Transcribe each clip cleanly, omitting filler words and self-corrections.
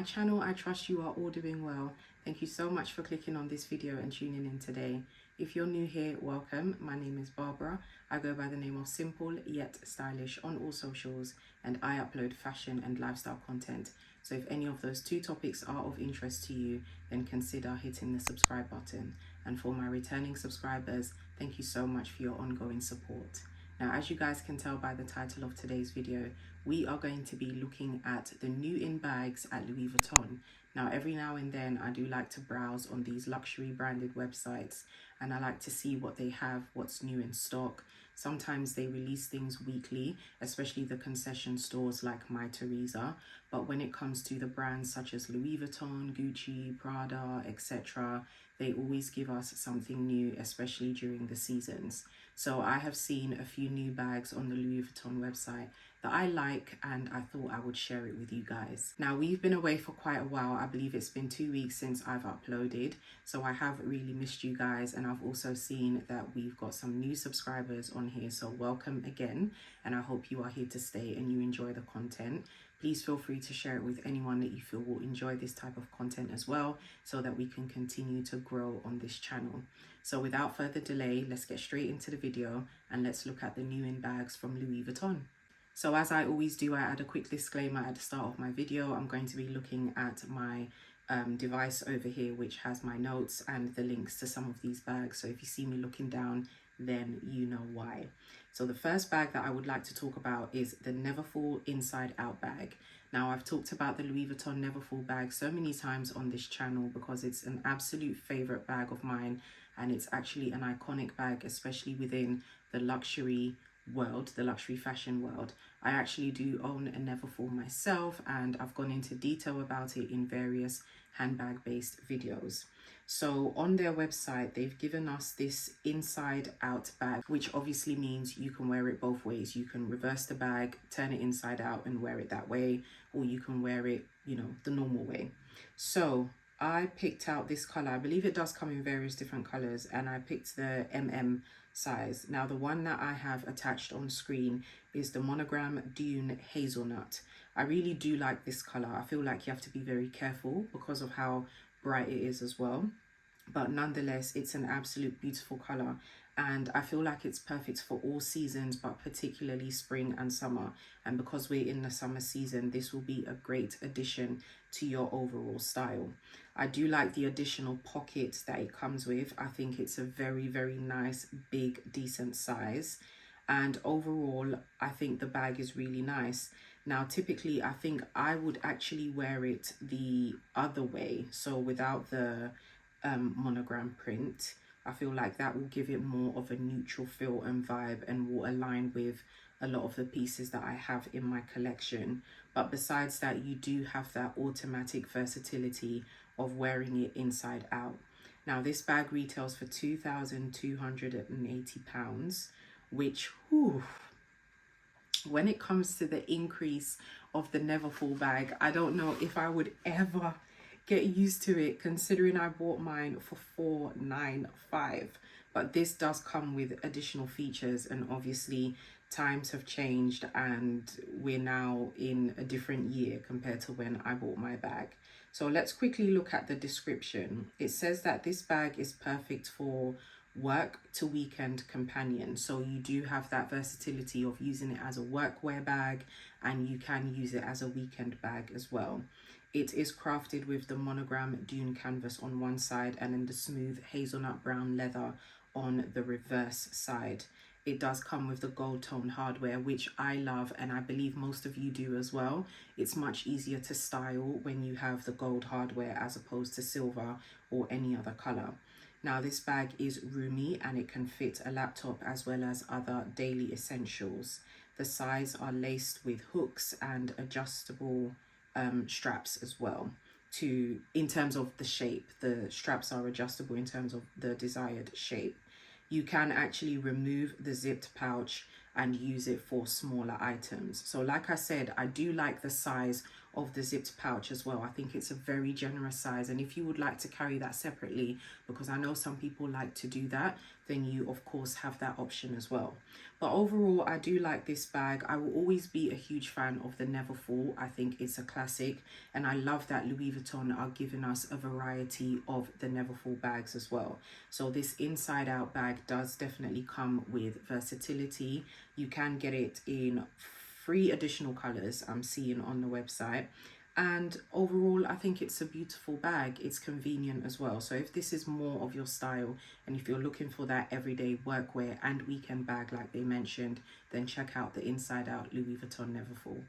channel. I trust you are all doing well. Thank you so much for clicking on this video and tuning in today. If you're new here, welcome. My name is Barbara. I go by the name of Simple Yet Stylish on all socials, and I upload fashion and lifestyle content. So if any of those two topics are of interest to you, then consider hitting the subscribe button. And for my returning subscribers, thank you so much for your ongoing support. Now, as you guys can tell by the title of today's video, we are going to be looking at the new in bags at Louis Vuitton. Now, every now and then I do like to browse on these luxury branded websites, and I like to see what they have, what's new in stock. Sometimes they release things weekly, especially the concession stores like My Teresa. But when it comes to the brands such as Louis Vuitton, Gucci, Prada, etc., they always give us something new, especially during the seasons. So I have seen a few new bags on the Louis Vuitton website that I like, and I thought I would share it with you guys. Now, we've been away for quite a while. I believe it's been 2 weeks since I've uploaded, so I have really missed you guys. And I've also seen that we've got some new subscribers on here, so welcome again, and I hope you are here to stay and you enjoy the content. Please feel free to share it with anyone that you feel will enjoy this type of content as well, so that we can continue to grow on this channel. So without further delay, let's get straight into the video and let's look at the new in bags from Louis Vuitton. So as I always do, I add a quick disclaimer at the start of my video. I'm going to be looking at my device over here, which has my notes and the links to some of these bags. So if you see me looking down, then you know why. So the first bag that I would like to talk about is the Neverfull Inside Out bag. Now, I've talked about the Louis Vuitton Neverfull bag so many times on this channel because it's an absolute favorite bag of mine, and it's actually an iconic bag, especially within the luxury world, the luxury fashion world. I actually do own a Neverfull myself, and I've gone into detail about it in various handbag based videos. So on their website, they've given us this inside out bag, which obviously means you can wear it both ways. You can reverse the bag, turn it inside out and wear it that way, or you can wear it, you know, the normal way. So I picked out this color. I believe it does come in various different colors, and I picked the MM size. Now, the one that I have attached on screen is the Monogram Dune Hazelnut. I really do like this color. I feel like you have to be very careful because of how bright it is as well, but nonetheless, it's an absolute beautiful color, and I feel like it's perfect for all seasons, but particularly spring and summer. And because we're in the summer season, this will be a great addition to your overall style. I do like the additional pockets that it comes with. I think it's a very, very nice, big, decent size. And overall, I think the bag is really nice. Now, typically, I think I would actually wear it the other way. So without the monogram print, I feel like that will give it more of a neutral feel and vibe, and will align with a lot of the pieces that I have in my collection. But besides that, you do have that automatic versatility of wearing it inside out. Now, this bag retails for £2,280, which, whew, when it comes to the increase of the Neverfull bag, I don't know if I would ever get used to it, considering I bought mine for $495. But this does come with additional features, and obviously times have changed and we're now in a different year compared to when I bought my bag. So let's quickly look at the description. It says that this bag is perfect for work to weekend companion. So you do have that versatility of using it as a workwear bag, and you can use it as a weekend bag as well. It is crafted with the Monogram Dune canvas on one side and then the smooth hazelnut brown leather on the reverse side. It does come with the gold tone hardware, which I love, and I believe most of you do as well. It's much easier to style when you have the gold hardware as opposed to silver or any other color. Now, this bag is roomy and it can fit a laptop as well as other daily essentials. The sides are laced with hooks and adjustable straps as well. In terms of the shape, the straps are adjustable in terms of the desired shape. You can actually remove the zipped pouch and use it for smaller items. So like I said, I do like the size of the zipped pouch as well. I think it's a very generous size, and if you would like to carry that separately, because I know some people like to do that, then you of course have that option as well. But overall, I do like this bag. I will always be a huge fan of the Neverfull. I think it's a classic, and I love that Louis Vuitton are giving us a variety of the Neverfull bags as well. So this inside out bag does definitely come with versatility. You can get it in 3 additional colors I'm seeing on the website. And overall, I think it's a beautiful bag. It's convenient as well. So if this is more of your style, and if you're looking for that everyday workwear and weekend bag like they mentioned, then check out the inside out Louis Vuitton Neverfull.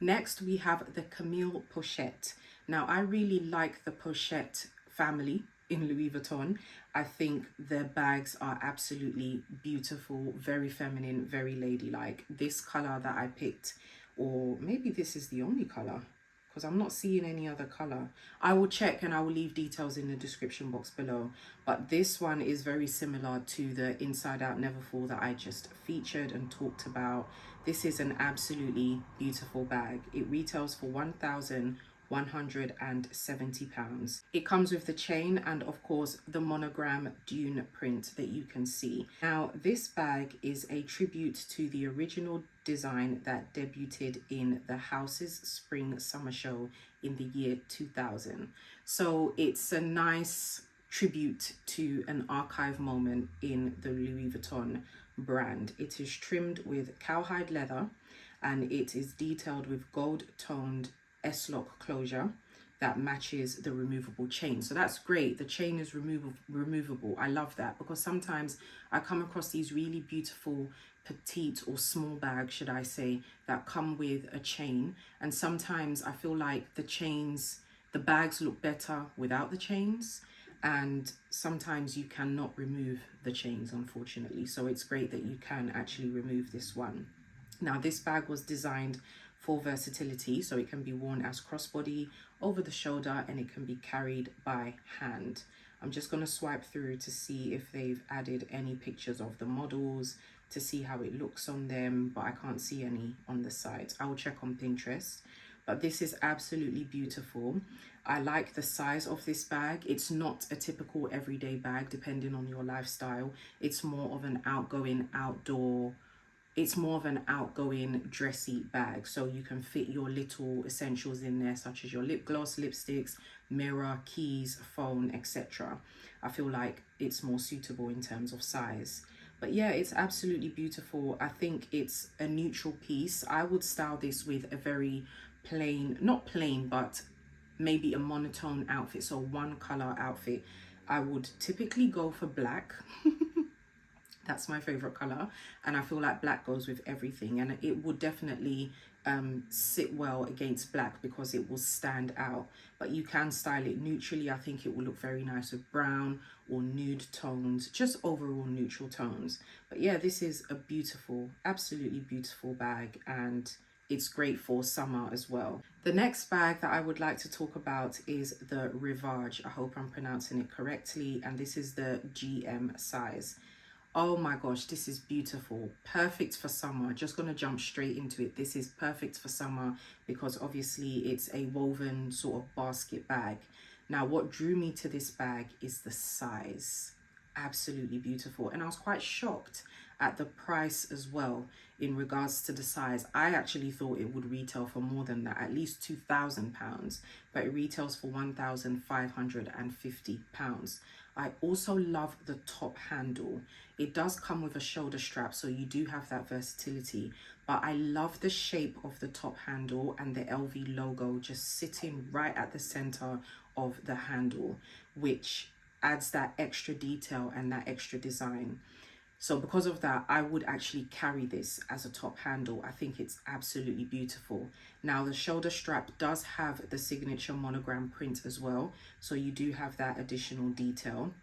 Next, we have the Camille Pochette. Now, I really like the Pochette family in Louis Vuitton. I think their bags are absolutely beautiful, very feminine, very ladylike. This color that I picked, or maybe this is the only color, because I'm not seeing any other color. I will check and I will leave details in the description box below. But this one is very similar to the Inside Out Neverfull that I just featured and talked about. This is an absolutely beautiful bag. It retails for £1,170. It comes with the chain and of course the monogram dune print that you can see. Now this bag is a tribute to the original design that debuted in the House's Spring Summer Show in the year 2000. So it's a nice tribute to an archive moment in the Louis Vuitton brand. It is trimmed with cowhide leather and it is detailed with gold toned S-lock closure that matches the removable chain. So that's great. The chain is removable. I love that, because sometimes I come across these really beautiful petite or small bags, should I say, that come with a chain, and sometimes I feel like the bags look better without the chains, and sometimes you cannot remove the chains, unfortunately. So it's great that you can actually remove this one. Now this bag was designed for versatility, so it can be worn as crossbody, over the shoulder, and it can be carried by hand. I'm just going to swipe through to see if they've added any pictures of the models to see how it looks on them, but I can't see any on the site. I will check on Pinterest. But this is absolutely beautiful. I like the size of this bag. It's not a typical everyday bag depending on your lifestyle. It's more of an outgoing dressy bag, so you can fit your little essentials in there, such as your lip gloss, lipsticks, mirror, keys, phone, etc. I feel like it's more suitable in terms of size. But yeah, it's absolutely beautiful. I think it's a neutral piece. I would style this with a very plain, not plain, but maybe a monotone outfit, so one color outfit. I would typically go for black. That's my favorite color, and I feel like black goes with everything, and it would definitely sit well against black because it will stand out. But you can style it neutrally. I think it will look very nice with brown or nude tones, just overall neutral tones. But yeah, this is a beautiful, absolutely beautiful bag, and it's great for summer as well. The next bag that I would like to talk about is the Rivage. I hope I'm pronouncing it correctly, and this is the GM size. Oh my gosh, this is beautiful. Perfect for summer. Just going to jump straight into it. This is perfect for summer because obviously it's a woven sort of basket bag. Now, what drew me to this bag is the size. Absolutely beautiful. And I was quite shocked at the price as well in regards to the size. I actually thought it would retail for more than that, at least £2,000, but it retails for £1,550. I also love the top handle. It does come with a shoulder strap, so you do have that versatility, but I love the shape of the top handle and the LV logo just sitting right at the center of the handle, which adds that extra detail and that extra design. So because of that, I would actually carry this as a top handle. I think it's absolutely beautiful. Now, the shoulder strap does have the signature monogram print as well, so you do have that additional detail.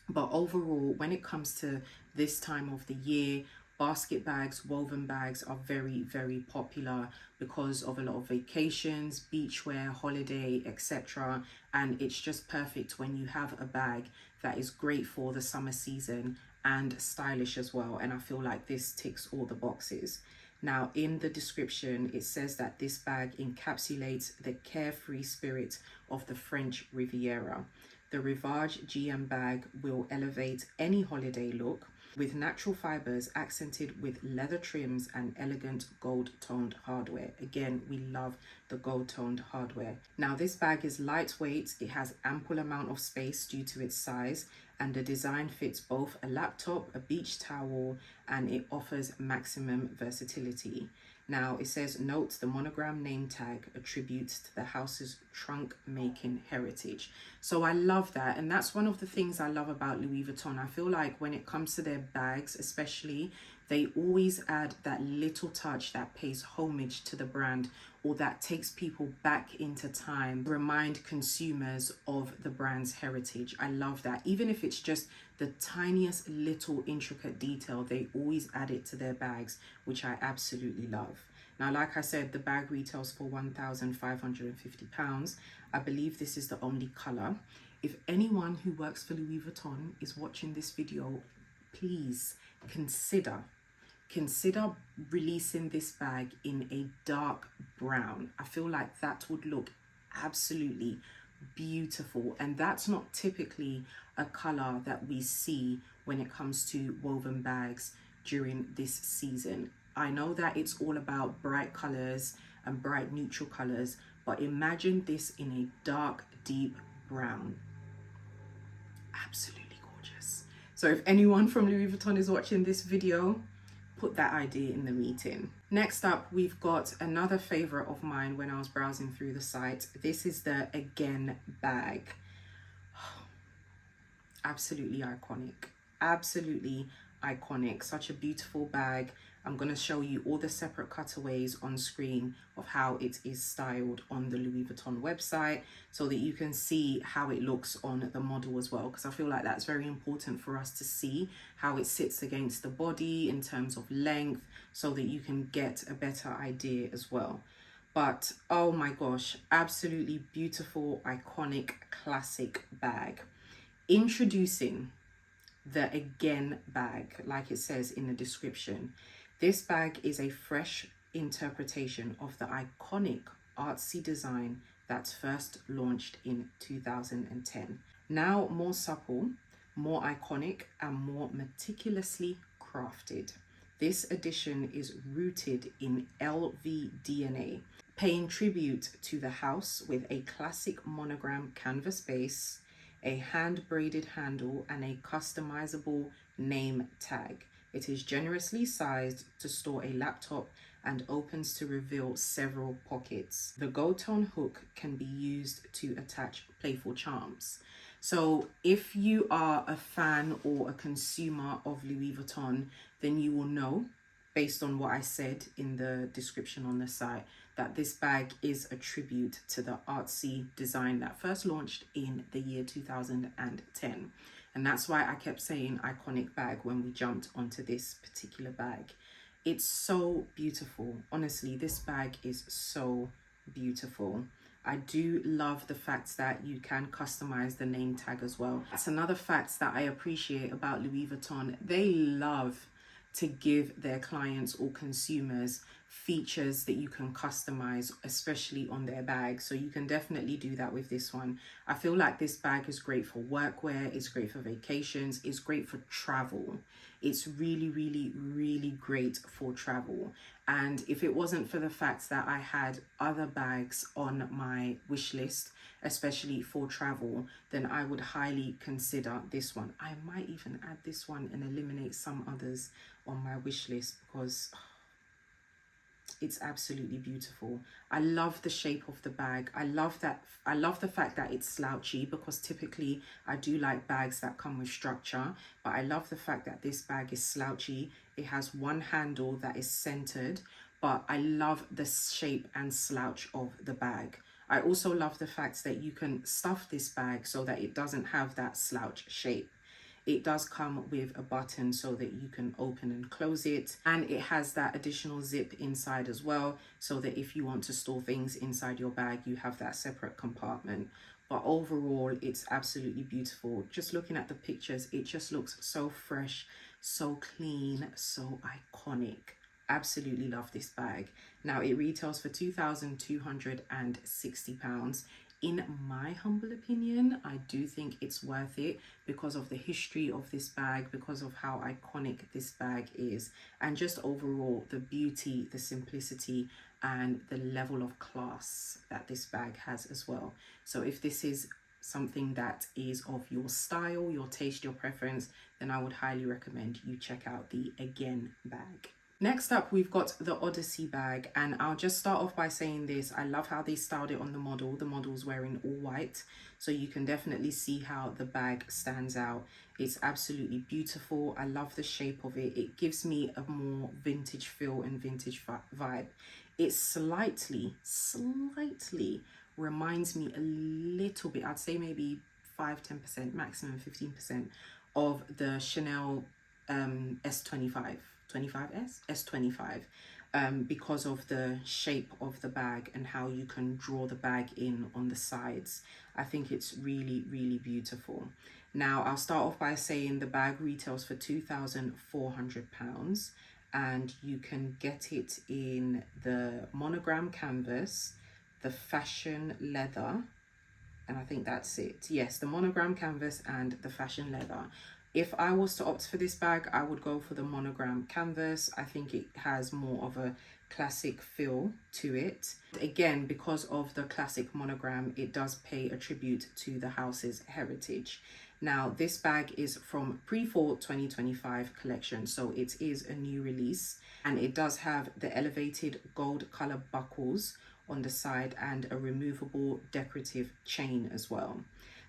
But overall, when it comes to this time of the year, basket bags, woven bags are very, very popular because of a lot of vacations, beachwear, holiday, etc. And it's just perfect when you have a bag that is great for the summer season and stylish as well. And I feel like this ticks all the boxes. Now, in the description, it says that this bag encapsulates the carefree spirit of the French Riviera. The Rivage GM bag will elevate any holiday look with natural fibers accented with leather trims and elegant gold-toned hardware. Again, we love the gold-toned hardware. Now, this bag is lightweight, it has ample amount of space due to its size, and the design fits both a laptop, a beach towel, and it offers maximum versatility. Now, it says, note the monogram name tag attributes to the house's trunk making heritage. So I love that. And that's one of the things I love about Louis Vuitton. I feel like when it comes to their bags, especially, they always add that little touch that pays homage to the brand, or that takes people back into time, remind consumers of the brand's heritage. I love that. Even if it's just the tiniest little intricate detail, they always add it to their bags, which I absolutely love. Now, like I said, the bag retails for £1,550. I believe this is the only color. If anyone who works for Louis Vuitton is watching this video, please consider releasing this bag in a dark brown. I feel like that would look absolutely beautiful, and that's not typically a color that we see when it comes to woven bags during this season. I know that it's all about bright colors and bright neutral colors, but imagine this in a dark, deep brown. Absolutely gorgeous. So if anyone from Louis Vuitton is watching this video, put that idea in the meeting. Next up, we've got another favorite of mine when I was browsing through the site. This is the Again bag. Absolutely iconic. Absolutely iconic. Such a beautiful bag. I'm going to show you all the separate cutaways on screen of how it is styled on the Louis Vuitton website, so that you can see how it looks on the model as well, because I feel like that's very important for us to see how it sits against the body in terms of length, so that you can get a better idea as well. But oh my gosh, absolutely beautiful, iconic, classic bag. Introducing the Again bag, like it says in the description. This bag is a fresh interpretation of the iconic artsy design that's first launched in 2010. Now more supple, more iconic, and more meticulously crafted. This edition is rooted in LV DNA, paying tribute to the house with a classic monogram canvas base, a hand-braided handle, and a customizable name tag. It is generously sized to store a laptop and opens to reveal several pockets. The gold tone hook can be used to attach playful charms. So if you are a fan or a consumer of Louis Vuitton, then you will know, based on what I said in the description on the site, that this bag is a tribute to the artsy design that first launched in the year 2010. And that's why I kept saying iconic bag when we jumped onto this particular bag. It's so beautiful. Honestly, this bag is so beautiful. I do love the fact that you can customize the name tag as well. That's another fact that I appreciate about Louis Vuitton. They love to give their clients or consumers features that you can customize, especially on their bags. So you can definitely do that with this one. I feel like this bag is great for workwear, it's great for vacations, it's great for travel. It's really, really, really great for travel. And if it wasn't for the fact that I had other bags on my wish list, especially for travel, then I would highly consider this one. I might even add this one and eliminate some others on my wish list, because it's absolutely beautiful. I love the shape of the bag. I love the fact that it's slouchy, because typically I do like bags that come with structure, but I love the fact that this bag is slouchy. It has one handle that is centered, but I love the shape and slouch of the bag. I also love the fact that you can stuff this bag so that it doesn't have that slouch shape. It does come with a button so that you can open and close it, and it has that additional zip inside as well, so that if you want to store things inside your bag, you have that separate compartment. But overall, it's absolutely beautiful. Just looking at the pictures, it just looks so fresh, so clean, so iconic. Absolutely love this bag. Now it retails for £2,260. In my humble opinion, I do think it's worth it because of the history of this bag, because of how iconic this bag is, and just overall the beauty, the simplicity, and the level of class that this bag has as well. So if this is something that is of your style, your taste, your preference, then I would highly recommend you check out the Again bag. Next up, we've got the Odysee bag, and I'll just start off by saying this. I love how they styled it on the model. The model's wearing all white, so you can definitely see how the bag stands out. It's absolutely beautiful. I love the shape of it. It gives me a more vintage feel and vintage vibe. It slightly reminds me a little bit, I'd say maybe 5-10%, maximum 15% of the Chanel S25. 25 because of the shape of the bag and how you can draw the bag in on the sides. I think it's really beautiful. Now I'll start off by saying the bag retails for £2,400, and you can get it in the monogram canvas, the fashion leather, and I think that's it. Yes, the monogram canvas and the fashion leather. If I was to opt for this bag, I would go for the monogram canvas. I think it has more of a classic feel to it. Again, because of the classic monogram, it does pay a tribute to the house's heritage. Now, this bag is from pre-fall 2025 collection, so it is a new release, and it does have the elevated gold color buckles on the side and a removable decorative chain as well.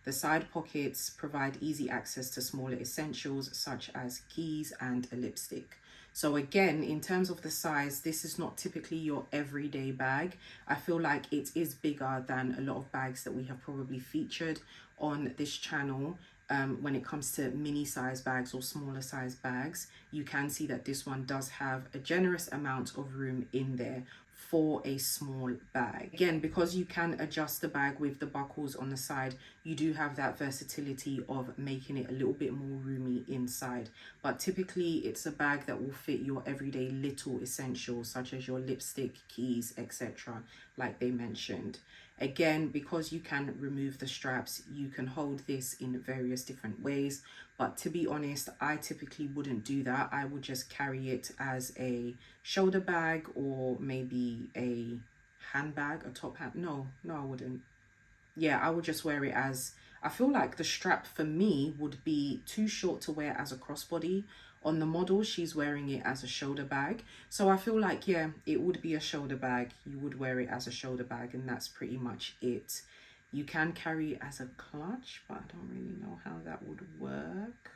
The side pockets provide easy access to smaller essentials such as keys and a lipstick. So again, in terms of the size, this is not typically your everyday bag. I feel like it is bigger than a lot of bags that we have probably featured on this channel. When it comes to mini size bags or smaller size bags, you can see that this one does have a generous amount of room in there for a small bag. Again, because you can adjust the bag with the buckles on the side, you do have that versatility of making it a little bit more roomy inside. But typically it's a bag that will fit your everyday little essentials such as your lipstick, keys, etc., like they mentioned. Again, because you can remove the straps, you can hold this in various different ways. But to be honest, I typically wouldn't do that. I would just carry it as a shoulder bag or maybe a handbag, a top hat. No, I wouldn't. Yeah, I would just wear it as, I feel like the strap for me would be too short to wear as a crossbody. On the model, she's wearing it as a shoulder bag. So I feel like, yeah, it would be a shoulder bag. You would wear it as a shoulder bag, and that's pretty much it. You can carry it as a clutch, but I don't really know how that would work.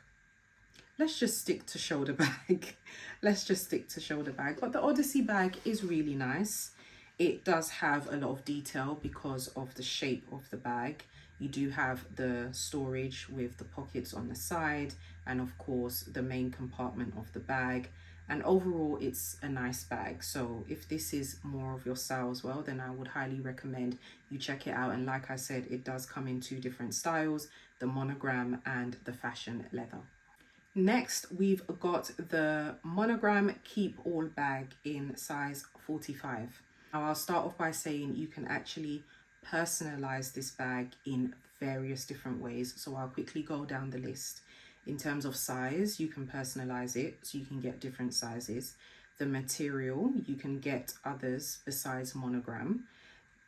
Let's just stick to shoulder bag. Let's just stick to shoulder bag. But the Odysee bag is really nice. It does have a lot of detail because of the shape of the bag. You do have the storage with the pockets on the side, and of course the main compartment of the bag. And overall, it's a nice bag. So if this is more of your style as well, then I would highly recommend you check it out. And like I said, it does come in 2 different styles, the monogram and the fashion leather. Next, we've got the monogram Keepall bag in size 45. Now, I'll start off by saying you can actually personalize this bag in various different ways. So I'll quickly go down the list. In terms of size, you can personalize it, so you can get different sizes. The material, you can get others besides monogram.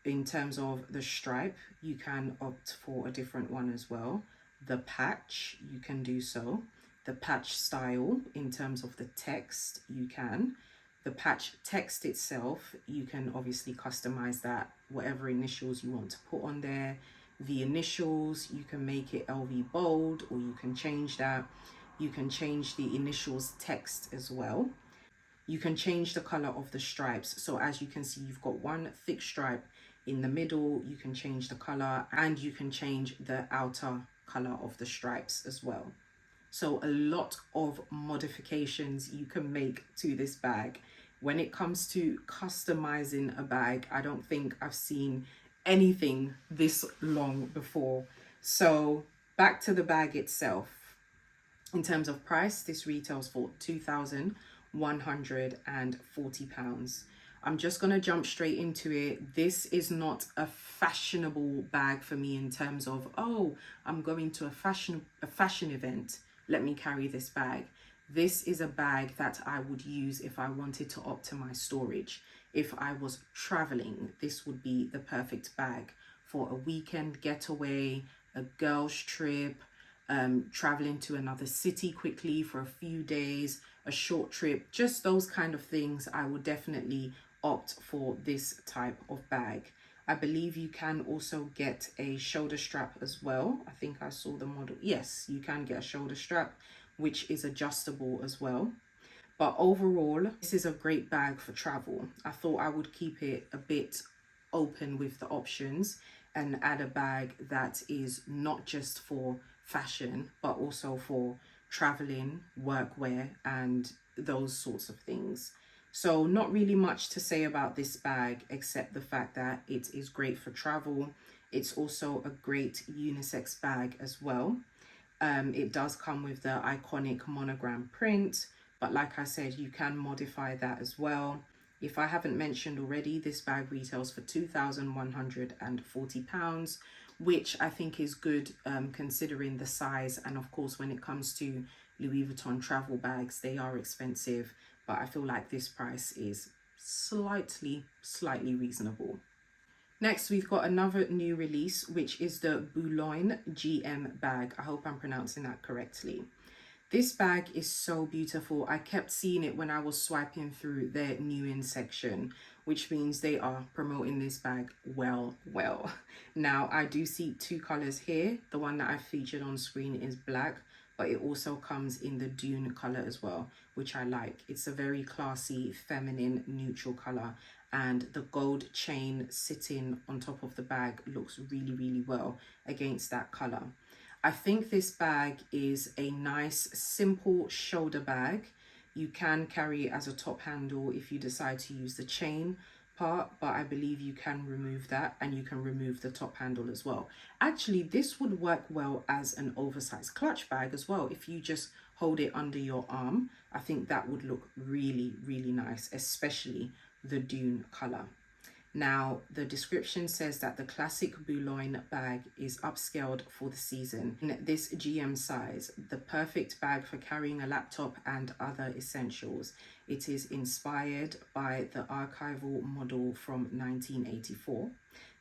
In terms of the stripe, you can opt for a different one as well. The patch, you can do so. The patch style, in terms of the text, you can. The patch text itself, you can obviously customize that, whatever initials you want to put on there. The initials, you can make it LV bold, or you can change that. You can change the initials text as well. You can change the color of the stripes. So as you can see, you've got one thick stripe in the middle. You can change the color, and you can change the outer color of the stripes as well. So a lot of modifications you can make to this bag. When it comes to customizing a bag, I don't think I've seen anything this long before. So back to the bag itself. In terms of price, this retails for £2,190. £2,140. I'm just going to jump straight into it. This is not a fashionable bag for me in terms of, oh, I'm going to a fashion event, let me carry this bag. This is a bag that I would use if I wanted to optimize storage. If I was traveling, this would be the perfect bag for a weekend getaway, a girls trip, traveling to another city quickly for a few days, a short trip, just those kind of things. I would definitely opt for this type of bag. I believe you can also get a shoulder strap as well. I think I saw the model. Yes, you can get a shoulder strap, which is adjustable as well. But overall, this is a great bag for travel. I thought I would keep it a bit open with the options and add a bag that is not just for fashion, but also for traveling, workwear, and those sorts of things. So not really much to say about this bag, except the fact that it is great for travel. It's also a great unisex bag as well. It does come with the iconic monogram print, but like I said, you can modify that as well. If I haven't mentioned already, this bag retails for £2,140, which I think is good considering the size. And of course, when it comes to Louis Vuitton travel bags, they are expensive, but I feel like this price is slightly reasonable. Next, we've got another new release, which is the Boulogne GM bag. I hope I'm pronouncing that correctly. This bag is so beautiful. I kept seeing it when I was swiping through their new in section, which means they are promoting this bag well. Now, I do see two colors here. The one that I featured on screen is black, but it also comes in the dune color as well, which I like. It's a very classy, feminine, neutral color, and the gold chain sitting on top of the bag looks really well against that color. I think this bag is a nice, simple shoulder bag. You can carry it as a top handle if you decide to use the chain part, but I believe you can remove that, and you can remove the top handle as well. Actually, this would work well as an oversized clutch bag as well. If you just hold it under your arm, I think that would look really nice, especially the dune color. Now, the description says that the classic Boulogne bag is upscaled for the season in this GM size, the perfect bag for carrying a laptop and other essentials. It is inspired by the archival model from 1984.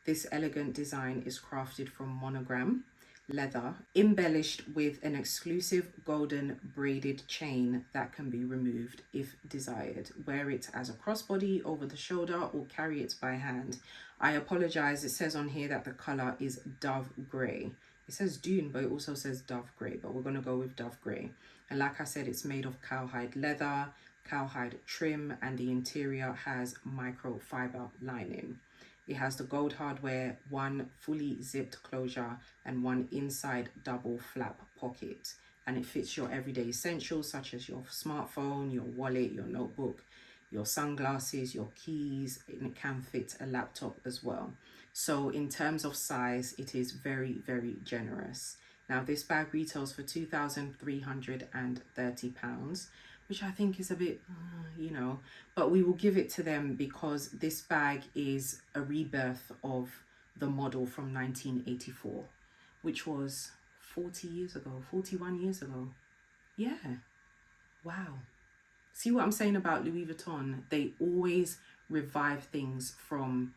This elegant design is crafted from monogram leather, embellished with an exclusive golden braided chain that can be removed if desired. Wear it as a crossbody over the shoulder or carry it by hand. I apologize, it says on here that the color is dove gray. It says dune, but it also says dove gray, but we're going to go with dove gray. And like I said, it's made of cowhide leather, cowhide trim, and the interior has microfiber lining. It has the gold hardware, one fully zipped closure, and one inside double flap pocket. And it fits your everyday essentials such as your smartphone, your wallet, your notebook, your sunglasses, your keys, and it can fit a laptop as well. So in terms of size, it is very generous. Now this bag retails for £2,330, which I think is a bit, but we will give it to them because this bag is a rebirth of the model from 1984, which was 41 years ago. Yeah, wow. See what I'm saying about Louis Vuitton? They always revive things from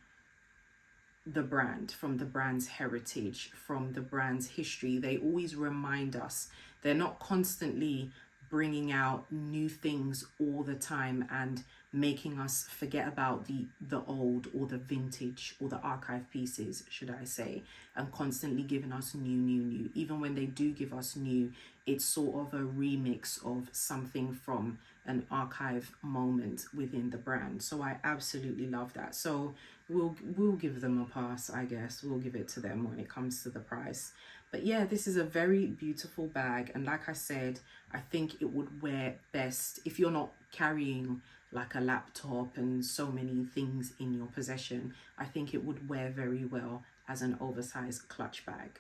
the brand, from the brand's heritage, from the brand's history. They always remind us. They're not constantly bringing out new things all the time and making us forget about the old or the vintage or the archive pieces, should I say, and constantly giving us new. Even when they do give us new, it's sort of a remix of something from an archive moment within the brand. So I absolutely love that. So we'll give them a pass, I guess. We'll give it to them when it comes to the price. But yeah, this is a very beautiful bag, and like I said, I think it would wear best if you're not carrying like a laptop and so many things in your possession. I think it would wear very well as an oversized clutch bag.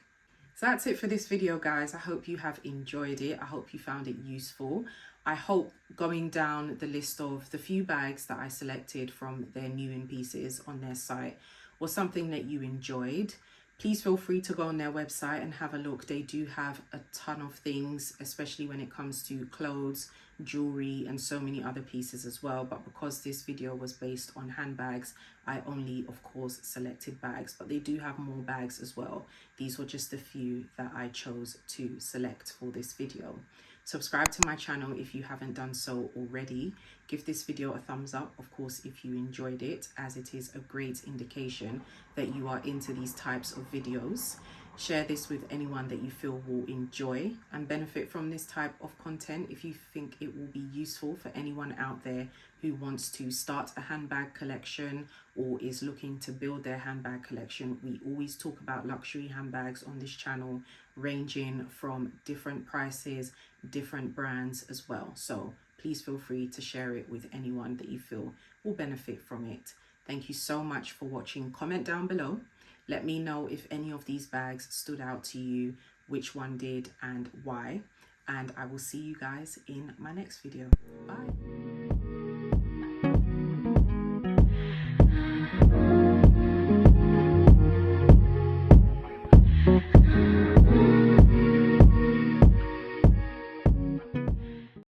So that's it for this video, guys. I hope you have enjoyed it. I hope you found it useful. I hope going down the list of the few bags that I selected from their new in pieces on their site was something that you enjoyed. Please feel free to go on their website and have a look. They do have a ton of things, especially when it comes to clothes, jewelry, and so many other pieces as well. But because this video was based on handbags, I only, of course, selected bags. But they do have more bags as well. These were just a few that I chose to select for this video. Subscribe to my channel if you haven't done so already. Give this video a thumbs up, of course, if you enjoyed it, as it is a great indication that you are into these types of videos. Share this with anyone that you feel will enjoy and benefit from this type of content. If you think it will be useful for anyone out there who wants to start a handbag collection or is looking to build their handbag collection, we always talk about luxury handbags on this channel, ranging from different prices, different brands as well. So please feel free to share it with anyone that you feel will benefit from it. Thank you so much for watching. Comment down below. Let me know if any of these bags stood out to you, which one did and why. And I will see you guys in my next video. Bye.